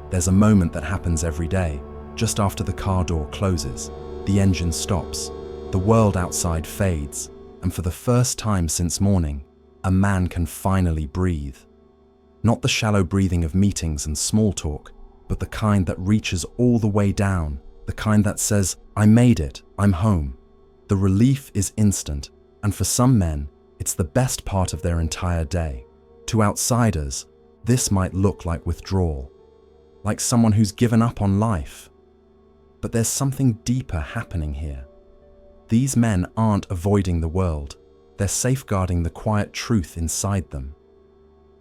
There's a moment that happens every day, just after the car door closes, the engine stops, the world outside fades, and for the first time since morning, a man can finally breathe. Not the shallow breathing of meetings and small talk, but the kind that reaches all the way down, the kind that says, "I made it, I'm home." The relief is instant, and for some men, it's the best part of their entire day. To outsiders, this might look like withdrawal, like someone who's given up on life. But there's something deeper happening here. These men aren't avoiding the world, they're safeguarding the quiet truth inside them.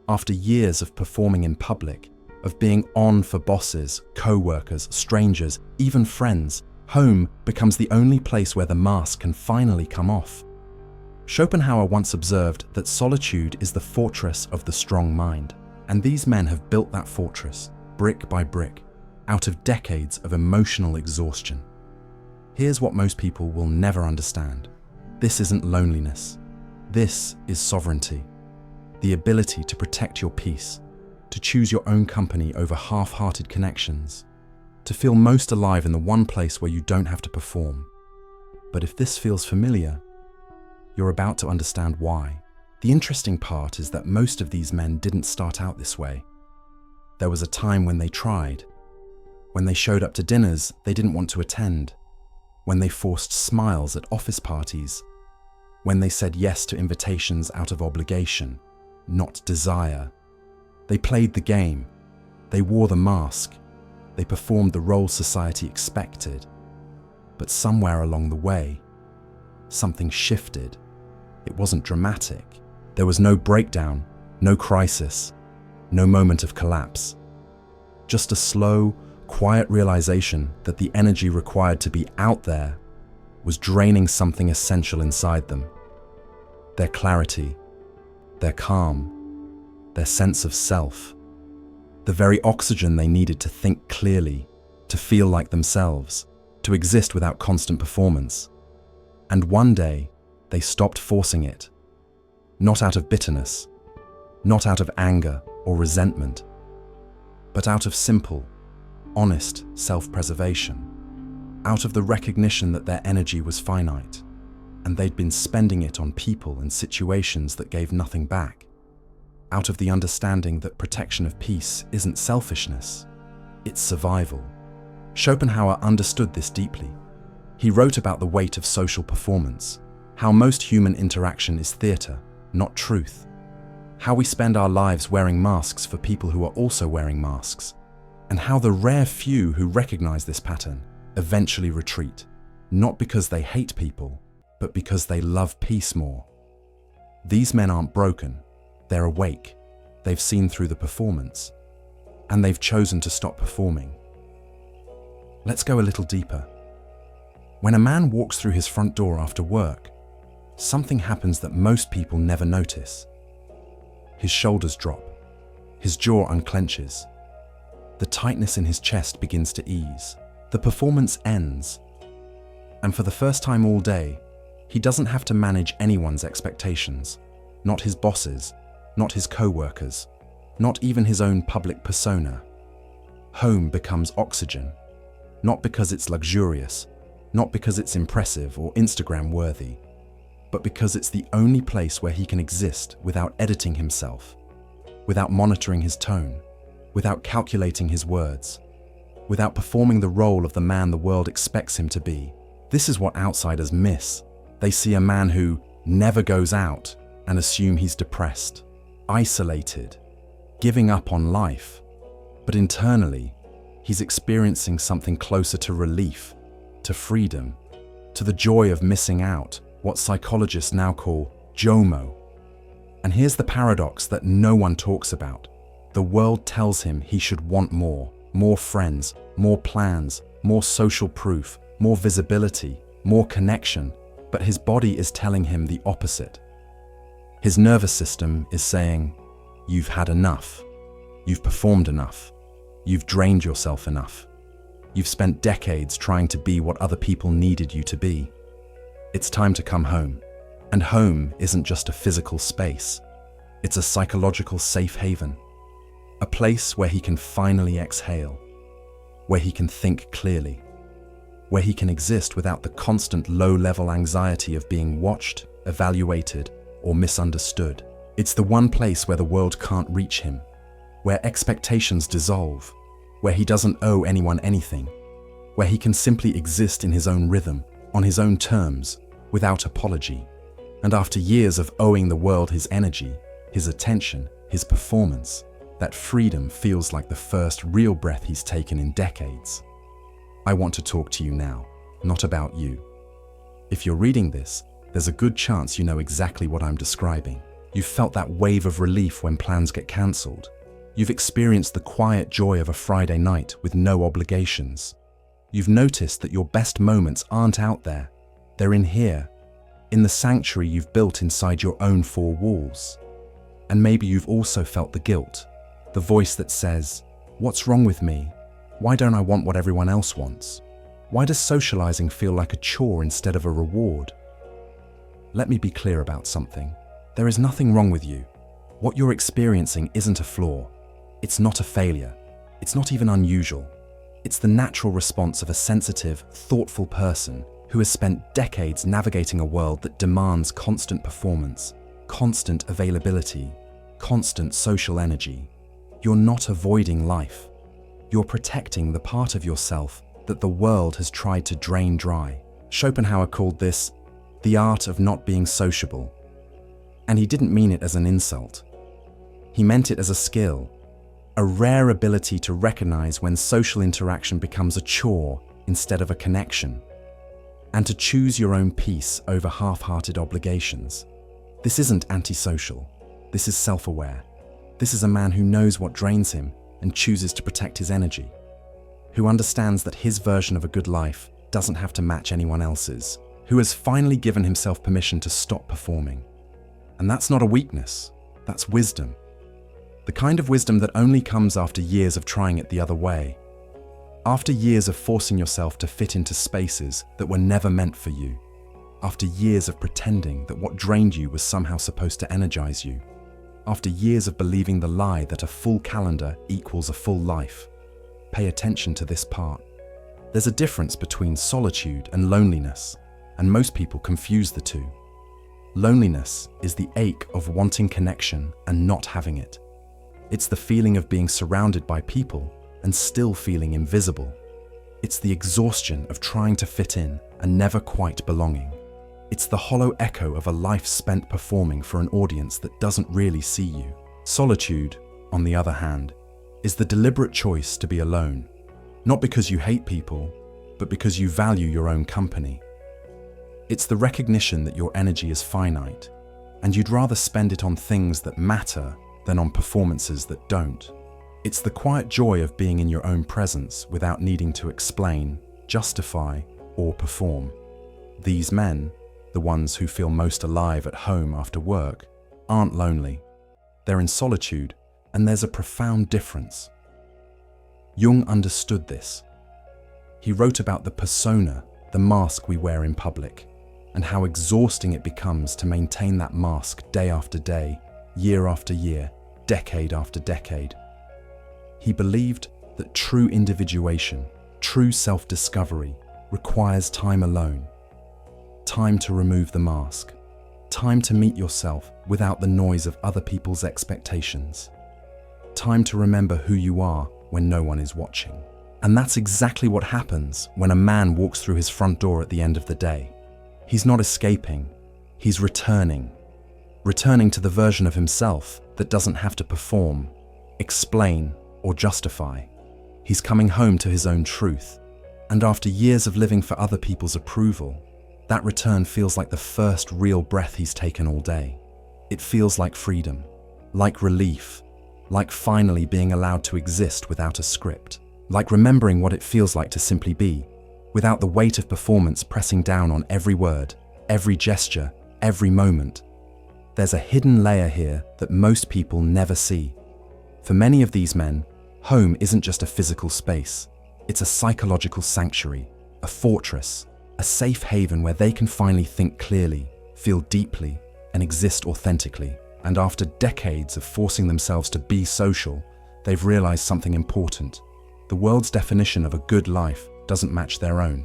After years of performing in public, of being on for bosses, co-workers, strangers, even friends, home becomes the only place where the mask can finally come off. Schopenhauer once observed that solitude is the fortress of the strong mind, and these men have built that fortress, brick by brick, out of decades of emotional exhaustion. Here's what most people will never understand. This isn't loneliness. This is sovereignty. The ability to protect your peace, to choose your own company over half-hearted connections, to feel most alive in the one place where you don't have to perform. But if this feels familiar, you're about to understand why. The interesting part is that most of these men didn't start out this way. There was a time when they tried, when they showed up to dinners they didn't want to attend, when they forced smiles at office parties, when they said yes to invitations out of obligation, not desire. They played the game, they wore the mask, they performed the role society expected. But somewhere along the way, something shifted. It wasn't dramatic. There was no breakdown, no crisis, no moment of collapse. Just a slow, quiet realization that the energy required to be out there was draining something essential inside them. Their clarity, their calm, their sense of self, the very oxygen they needed to think clearly, to feel like themselves, to exist without constant performance. And one day, they stopped forcing it. Not out of bitterness, not out of anger or resentment, but out of simple, honest self-preservation, out of the recognition that their energy was finite, and they'd been spending it on people and situations that gave nothing back, out of the understanding that protection of peace isn't selfishness, it's survival. Schopenhauer understood this deeply. He wrote about the weight of social performance, how most human interaction is theatre, not truth, how we spend our lives wearing masks for people who are also wearing masks, and how the rare few who recognize this pattern eventually retreat, not because they hate people, but because they love peace more. These men aren't broken, they're awake, they've seen through the performance, and they've chosen to stop performing. Let's go a little deeper. When a man walks through his front door after work, something happens that most people never notice. His shoulders drop, his jaw unclenches, the tightness in his chest begins to ease, the performance ends, and for the first time all day, he doesn't have to manage anyone's expectations, not his bosses, not his co-workers, not even his own public persona. Home becomes oxygen, not because it's luxurious, not because it's impressive or Instagram-worthy, but because it's the only place where he can exist without editing himself, without monitoring his tone, without calculating his words, without performing the role of the man the world expects him to be. This is what outsiders miss. They see a man who never goes out and assume he's depressed, isolated, giving up on life. But internally, he's experiencing something closer to relief, to freedom, to the joy of missing out, what psychologists now call JOMO. And here's the paradox that no one talks about. The world tells him he should want more friends, more plans, more social proof, more visibility, more connection, but his body is telling him the opposite. His nervous system is saying, you've had enough, you've performed enough, you've drained yourself enough, you've spent decades trying to be what other people needed you to be. It's time to come home. And home isn't just a physical space, it's a psychological safe haven. A place where he can finally exhale, where he can think clearly, where he can exist without the constant low-level anxiety of being watched, evaluated, or misunderstood. It's the one place where the world can't reach him, where expectations dissolve, where he doesn't owe anyone anything, where he can simply exist in his own rhythm, on his own terms, without apology. And after years of owing the world his energy, his attention, his performance, that freedom feels like the first real breath he's taken in decades. I want to talk to you now, not about you. If you're reading this, there's a good chance you know exactly what I'm describing. You've felt that wave of relief when plans get cancelled. You've experienced the quiet joy of a Friday night with no obligations. You've noticed that your best moments aren't out there. They're in here, in the sanctuary you've built inside your own four walls. And maybe you've also felt the guilt, the voice that says, "What's wrong with me? Why don't I want what everyone else wants? Why does socializing feel like a chore instead of a reward?" Let me be clear about something. There is nothing wrong with you. What you're experiencing isn't a flaw. It's not a failure. It's not even unusual. It's the natural response of a sensitive, thoughtful person who has spent decades navigating a world that demands constant performance, constant availability, constant social energy. You're not avoiding life. You're protecting the part of yourself that the world has tried to drain dry. Schopenhauer called this the art of not being sociable. And he didn't mean it as an insult. He meant it as a skill, a rare ability to recognize when social interaction becomes a chore instead of a connection, and to choose your own peace over half-hearted obligations. This isn't antisocial. This is self-aware. This is a man who knows what drains him and chooses to protect his energy, who understands that his version of a good life doesn't have to match anyone else's, who has finally given himself permission to stop performing. And that's not a weakness, that's wisdom. The kind of wisdom that only comes after years of trying it the other way, after years of forcing yourself to fit into spaces that were never meant for you, after years of pretending that what drained you was somehow supposed to energize you, after years of believing the lie that a full calendar equals a full life. Pay attention to this part. There's a difference between solitude and loneliness, and most people confuse the two. Loneliness is the ache of wanting connection and not having it. It's the feeling of being surrounded by people and still feeling invisible. It's the exhaustion of trying to fit in and never quite belonging. It's the hollow echo of a life spent performing for an audience that doesn't really see you. Solitude, on the other hand, is the deliberate choice to be alone, not because you hate people, but because you value your own company. It's the recognition that your energy is finite, and you'd rather spend it on things that matter than on performances that don't. It's the quiet joy of being in your own presence without needing to explain, justify, or perform. These men, the ones who feel most alive at home after work, aren't lonely. They're in solitude, and there's a profound difference. Jung understood this. He wrote about the persona, the mask we wear in public, and how exhausting it becomes to maintain that mask day after day, year after year, decade after decade. He believed that true individuation, true self-discovery, requires time alone. Time to remove the mask. Time to meet yourself without the noise of other people's expectations. Time to remember who you are when no one is watching. And that's exactly what happens when a man walks through his front door at the end of the day. He's not escaping, he's returning. Returning to the version of himself that doesn't have to perform, explain, or justify. He's coming home to his own truth. And after years of living for other people's approval, that return feels like the first real breath he's taken all day. It feels like freedom, like relief, like finally being allowed to exist without a script, like remembering what it feels like to simply be, without the weight of performance pressing down on every word, every gesture, every moment. There's a hidden layer here that most people never see. For many of these men, home isn't just a physical space. It's a psychological sanctuary, a fortress, a safe haven where they can finally think clearly, feel deeply, and exist authentically. And after decades of forcing themselves to be social, they've realized something important. The world's definition of a good life doesn't match their own.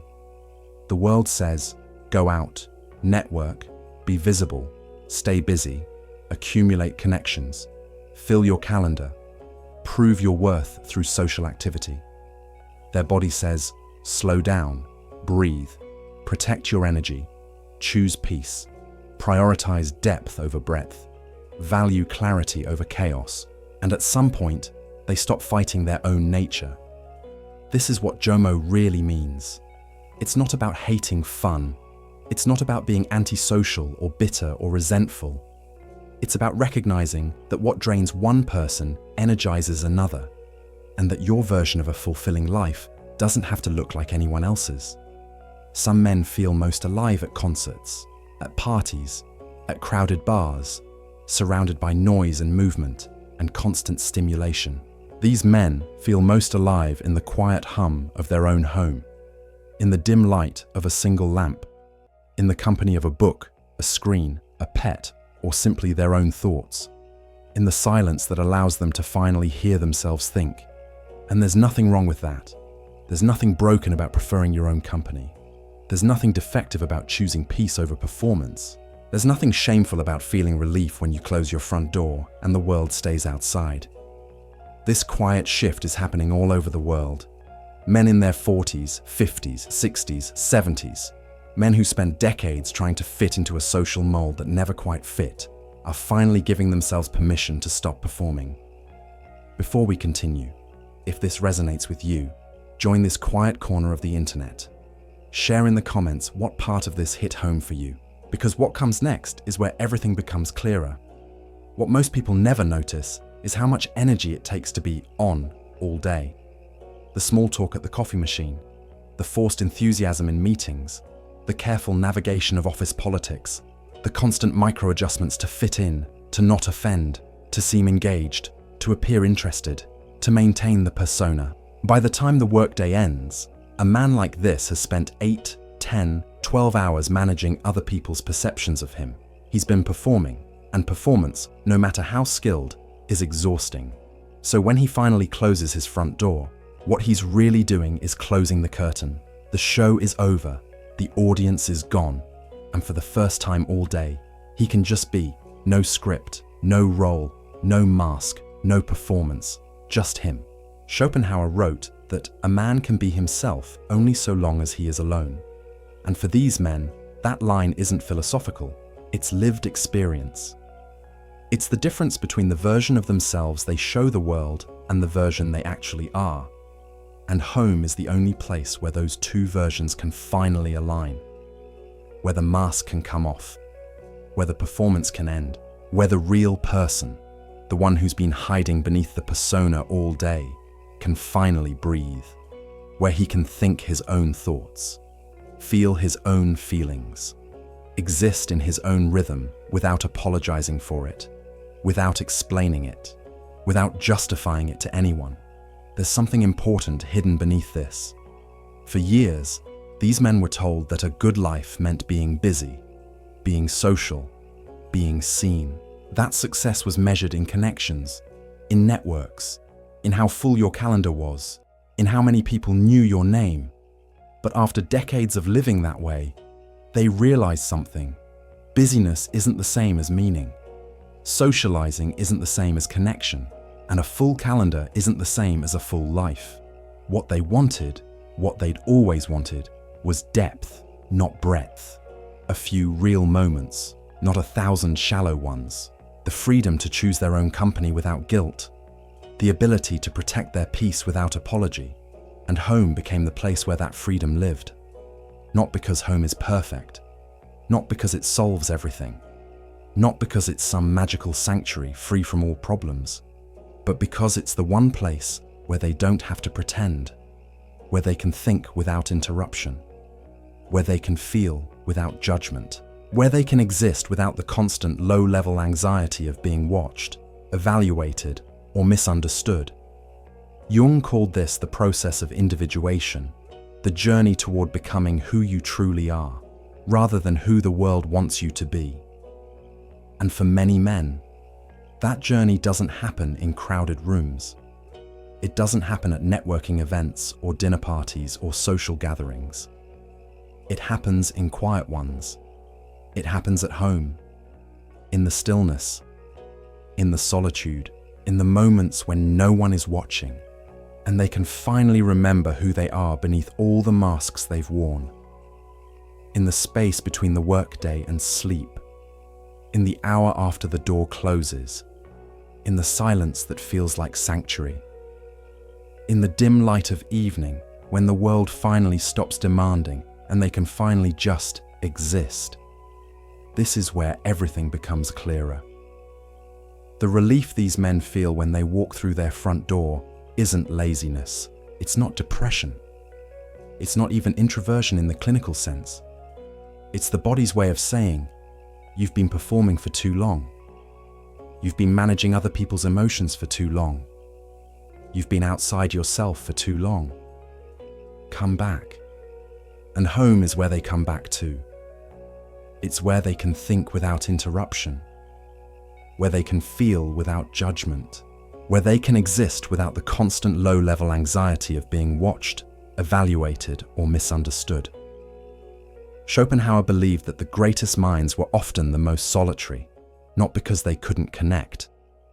The world says, go out, network, be visible, stay busy, accumulate connections, fill your calendar, prove your worth through social activity. Their body says, slow down, breathe, protect your energy, choose peace, prioritize depth over breadth, value clarity over chaos, and at some point, they stop fighting their own nature. This is what JOMO really means. It's not about hating fun. It's not about being antisocial or bitter or resentful. It's about recognizing that what drains one person energizes another, and that your version of a fulfilling life doesn't have to look like anyone else's. Some men feel most alive at concerts, at parties, at crowded bars, surrounded by noise and movement and constant stimulation. These men feel most alive in the quiet hum of their own home, in the dim light of a single lamp, in the company of a book, a screen, a pet, or simply their own thoughts, in the silence that allows them to finally hear themselves think. And there's nothing wrong with that. There's nothing broken about preferring your own company. There's nothing defective about choosing peace over performance. There's nothing shameful about feeling relief when you close your front door and the world stays outside. This quiet shift is happening all over the world. Men in their 40s, 50s, 60s, 70s, men who spent decades trying to fit into a social mold that never quite fit, are finally giving themselves permission to stop performing. Before we continue, if this resonates with you, join this quiet corner of the internet. Share in the comments what part of this hit home for you, because what comes next is where everything becomes clearer. What most people never notice is how much energy it takes to be on all day. The small talk at the coffee machine, the forced enthusiasm in meetings, the careful navigation of office politics, the constant micro-adjustments to fit in, to not offend, to seem engaged, to appear interested, to maintain the persona. By the time the workday ends, a man like this has spent 8, 10, 12 hours managing other people's perceptions of him. He's been performing, and performance, no matter how skilled, is exhausting. So when he finally closes his front door, what he's really doing is closing the curtain. The show is over, the audience is gone, and for the first time all day, he can just be. No script, no role, no mask, no performance, just him. Schopenhauer wrote that a man can be himself only so long as he is alone. And for these men, that line isn't philosophical, it's lived experience. It's the difference between the version of themselves they show the world and the version they actually are. And home is the only place where those two versions can finally align, where the mask can come off, where the performance can end, where the real person, the one who's been hiding beneath the persona all day, can finally breathe, where he can think his own thoughts, feel his own feelings, exist in his own rhythm without apologizing for it, without explaining it, without justifying it to anyone. There's something important hidden beneath this. For years, these men were told that a good life meant being busy, being social, being seen. That success was measured in connections, in networks, in how full your calendar was, in how many people knew your name. But after decades of living that way, they realized something. Busyness isn't the same as meaning. Socializing isn't the same as connection. And a full calendar isn't the same as a full life. What they wanted, what they'd always wanted, was depth, not breadth. A few real moments, not 1,000 shallow ones. The freedom to choose their own company without guilt. The ability to protect their peace without apology. And home became the place where that freedom lived. Not because home is perfect. Not because it solves everything. Not because it's some magical sanctuary free from all problems. But because it's the one place where they don't have to pretend, where they can think without interruption, where they can feel without judgment, where they can exist without the constant low-level anxiety of being watched, evaluated, or misunderstood. Jung called this the process of individuation, the journey toward becoming who you truly are, rather than who the world wants you to be. And for many men, that journey doesn't happen in crowded rooms. It doesn't happen at networking events or dinner parties or social gatherings. It happens in quiet ones. It happens at home, in the stillness, in the solitude, in the moments when no one is watching, and they can finally remember who they are beneath all the masks they've worn. In the space between the workday and sleep, in the hour after the door closes, in the silence that feels like sanctuary, in the dim light of evening when the world finally stops demanding and they can finally just exist. This is where everything becomes clearer. The relief these men feel when they walk through their front door isn't laziness. It's not depression. It's not even introversion in the clinical sense. It's the body's way of saying, you've been performing for too long. You've been managing other people's emotions for too long. You've been outside yourself for too long. Come back. And home is where they come back to. It's where they can think without interruption, where they can feel without judgment, where they can exist without the constant low-level anxiety of being watched, evaluated, or misunderstood. Schopenhauer believed that the greatest minds were often the most solitary, not because they couldn't connect,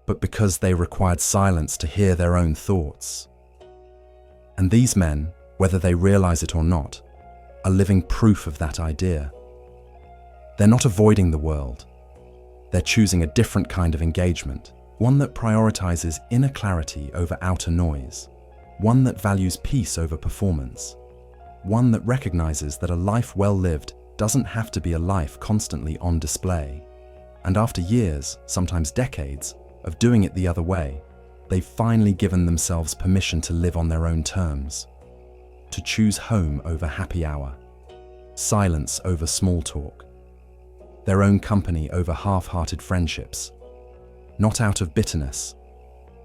but because they required silence to hear their own thoughts. And these men, whether they realize it or not, are living proof of that idea. They're not avoiding the world. They're choosing a different kind of engagement, one that prioritizes inner clarity over outer noise, one that values peace over performance, one that recognizes that a life well lived doesn't have to be a life constantly on display. And after years, sometimes decades, of doing it the other way, they've finally given themselves permission to live on their own terms, to choose home over happy hour, silence over small talk, their own company over half-hearted friendships, not out of bitterness,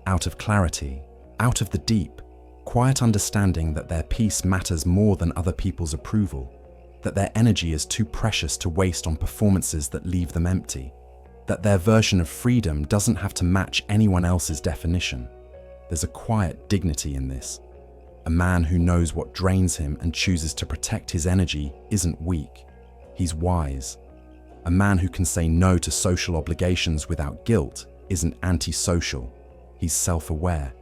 out of clarity, out of the deep, quiet understanding that their peace matters more than other people's approval, that their energy is too precious to waste on performances that leave them empty, that their version of freedom doesn't have to match anyone else's definition. There's a quiet dignity in this. A man who knows what drains him and chooses to protect his energy isn't weak, he's wise. A man who can say no to social obligations without guilt isn't antisocial, he's self-aware.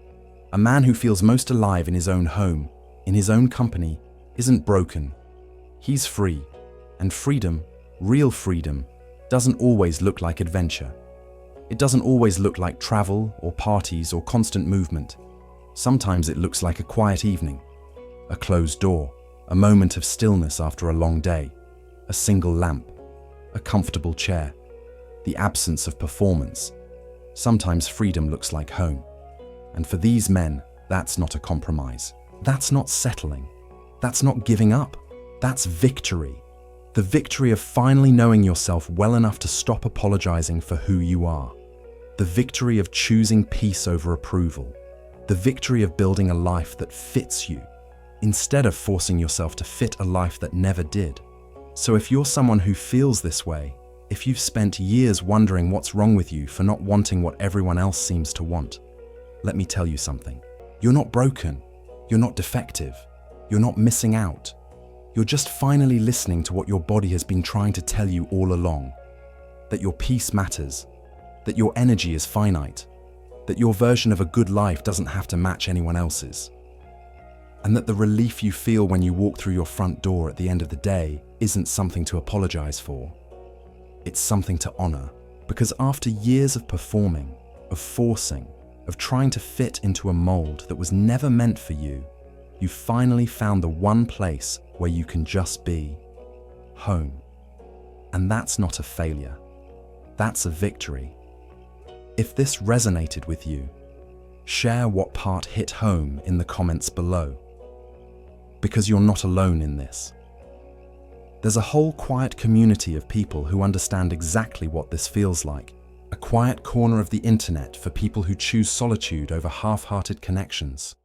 A man who feels most alive in his own home, in his own company, isn't broken. He's free, and freedom, real freedom, doesn't always look like adventure. It doesn't always look like travel or parties or constant movement. Sometimes it looks like a quiet evening, a closed door, a moment of stillness after a long day, a single lamp, a comfortable chair, the absence of performance. Sometimes freedom looks like home. And for these men, that's not a compromise. That's not settling. That's not giving up. That's victory. The victory of finally knowing yourself well enough to stop apologizing for who you are. The victory of choosing peace over approval. The victory of building a life that fits you, instead of forcing yourself to fit a life that never did. So if you're someone who feels this way, if you've spent years wondering what's wrong with you for not wanting what everyone else seems to want, let me tell you something. You're not broken. You're not defective. You're not missing out. You're just finally listening to what your body has been trying to tell you all along. That your peace matters. That your energy is finite. That your version of a good life doesn't have to match anyone else's. And that the relief you feel when you walk through your front door at the end of the day isn't something to apologize for. It's something to honor. Because after years of performing, of forcing, of trying to fit into a mold that was never meant for you, you finally found the one place where you can just be, home. And that's not a failure. That's a victory. If this resonated with you, share what part hit home in the comments below. Because you're not alone in this. There's a whole quiet community of people who understand exactly what this feels like. A quiet corner of the internet for people who choose solitude over half-hearted connections.